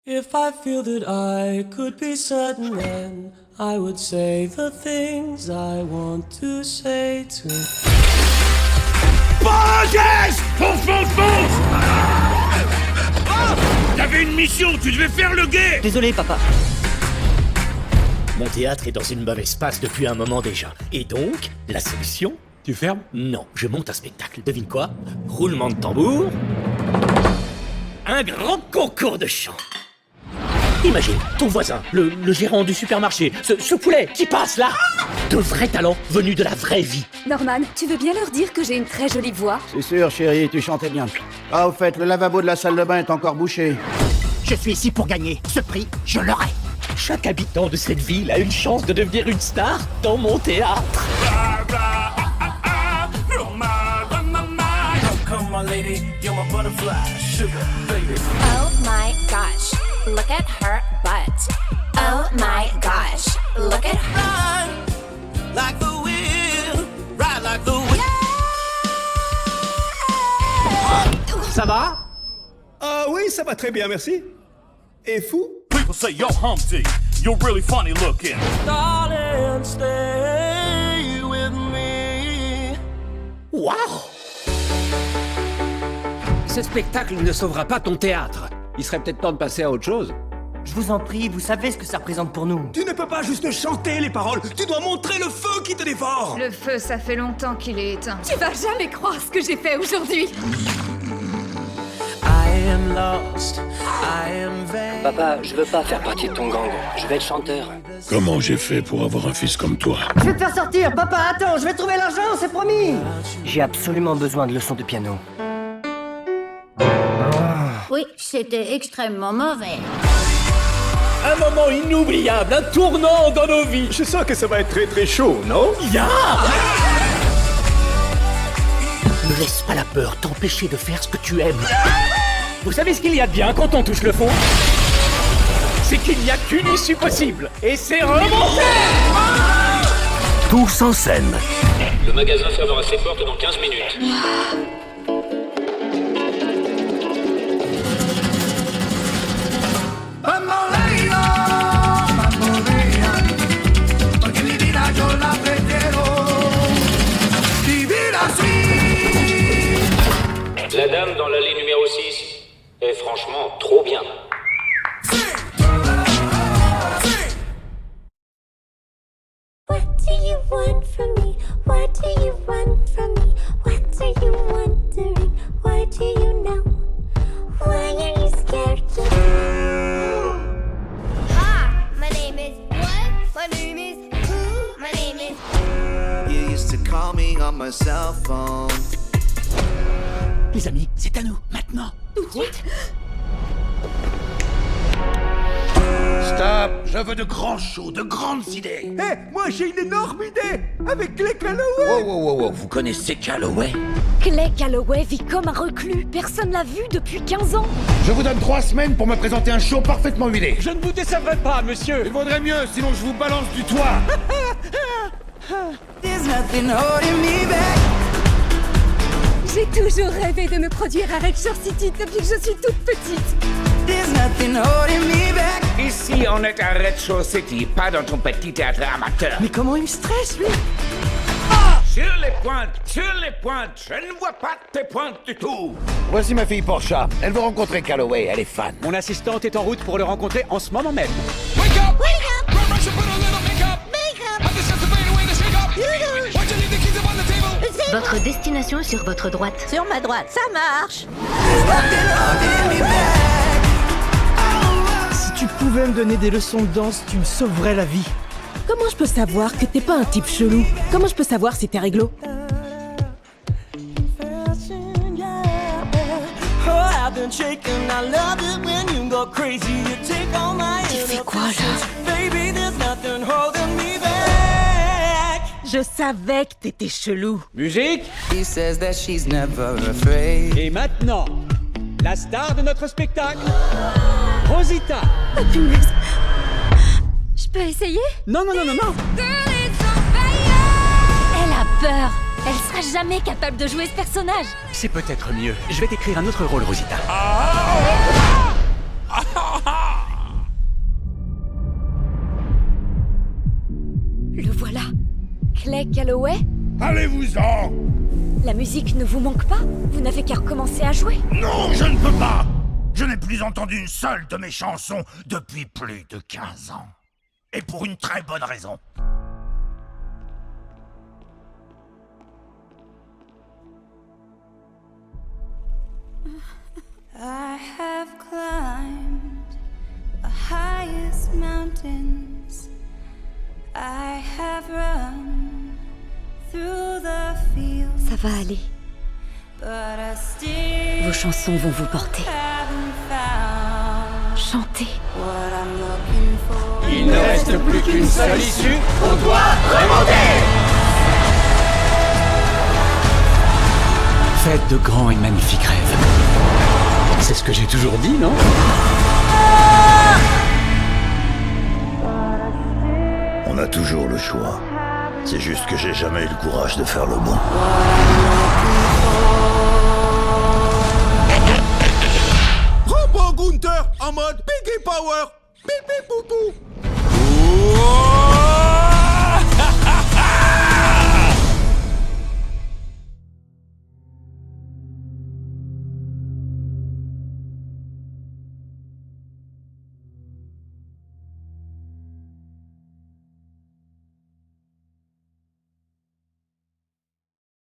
If I feel that I could be certain, then I would say the things I want to say to. Borges! Fonce, fonce, fonce! T'avais une mission, tu devais faire le guet! Désolé, papa. Mon théâtre est dans une mauvaise passe depuis un moment déjà. Et donc, la solution? Tu fermes? Non, je monte un spectacle. Devine quoi? Roulement de tambour. Un grand concours de chant. Imagine, ton voisin, le gérant du supermarché, ce poulet qui passe là, de vrais talents venus de la vraie vie. Norman, tu veux bien leur dire que j'ai une très jolie voix? C'est sûr, chérie, tu chantais bien. Ah, au fait, le lavabo de la salle de bain est encore bouché. Je suis ici pour gagner. Ce prix, je l'aurai. Chaque habitant de cette ville a une chance de devenir une star dans mon théâtre. Oh my gosh, look at her butt. Oh my gosh, look at her. Ride like the wind, ride like the wind. Ça va? Ah oui, ça va très bien, merci. Et fou? People say, yo, Humpty, you're really funny looking. Darling, stay with me. Waouh! Ce spectacle ne sauvera pas ton théâtre. Il serait peut-être temps de passer à autre chose. Je vous en prie, vous savez ce que ça représente pour nous. Tu ne peux pas juste chanter les paroles, tu dois montrer le feu qui te dévore. Le feu, ça fait longtemps qu'il est éteint. Tu vas jamais croire ce que j'ai fait aujourd'hui. I am lost, I am vain. Papa, je veux pas faire partie de ton gang. Je vais être chanteur. Comment j'ai fait pour avoir un fils comme toi? Je vais te faire sortir, papa, attends, je vais trouver l'argent, c'est promis. J'ai absolument besoin de leçons de piano. Oui, c'était extrêmement mauvais. Un moment inoubliable, un tournant dans nos vies. Je sens que ça va être très très chaud, non? Ya! Ne laisse pas la peur t'empêcher de faire ce que tu aimes. Vous savez ce qu'il y a de bien quand on touche le fond? C'est qu'il n'y a qu'une issue possible, et c'est remonter! Tous en scène. Le magasin fermera ses portes dans 15 minutes. La dame dans l'allée numéro 6 est franchement trop bien. What do you want from me? What do you want from me? What are you wondering? Why do you know? Why are you scared to know? Ah, my name is what? My name is who? My name is. You used to call me on my cell phone. Les amis, c'est à nous, maintenant. Tout de suite. Stop, je veux de grands shows, de grandes idées. Hé, moi j'ai une énorme idée. Avec Clay Calloway. Wow, vous connaissez Calloway? Clay Calloway vit comme un reclus. Personne l'a vu depuis 15 ans. Je vous donne 3 semaines pour me présenter un show parfaitement huilé. Je ne vous décevrai pas, monsieur. Il vaudrait mieux, sinon je vous balance du toit. There's nothing holding me back. J'ai toujours rêvé de me produire à Red Shore City depuis que je suis toute petite. There's nothing holding me back. Ici, on est à Red Shore City, pas dans ton petit théâtre amateur. Mais comment il me stresse, lui? Sur les pointes, je ne vois pas tes pointes du tout. Voici ma fille Portia. Elle veut rencontrer Calloway, elle est fan. Mon assistante est en route pour le rencontrer en ce moment même. Votre destination est sur votre droite. Sur ma droite, ça marche. Si tu pouvais me donner des leçons de danse, tu me sauverais la vie. Comment je peux savoir que t'es pas un type chelou? Comment je peux savoir si t'es réglo? Tu fais quoi là? Je savais que t'étais chelou. Musique. He says that she's never afraid. Et maintenant, la star de notre spectacle, Rosita. Oh punaise. Je peux essayer? Non. Elle a peur. Elle sera jamais capable de jouer ce personnage. C'est peut-être mieux. Je vais t'écrire un autre rôle, Rosita. Clay Calloway? Allez-vous-en! La musique ne vous manque pas? Vous n'avez qu'à recommencer à jouer? Non, je ne peux pas! Je n'ai plus entendu une seule de mes chansons depuis plus de 15 ans. Et pour une très bonne raison. I have climbed the highest mountains. I have run through the fields. Ça va aller. But I still Vos chansons vont vous porter. haven't found Chantez. what I'm looking for. Il ne reste plus qu'une seule issue. On doit remonter. Faites de grands et magnifiques rêves. C'est ce que j'ai toujours dit, non? On a toujours le choix. C'est juste que j'ai jamais eu le courage de faire le bon. What I'm looking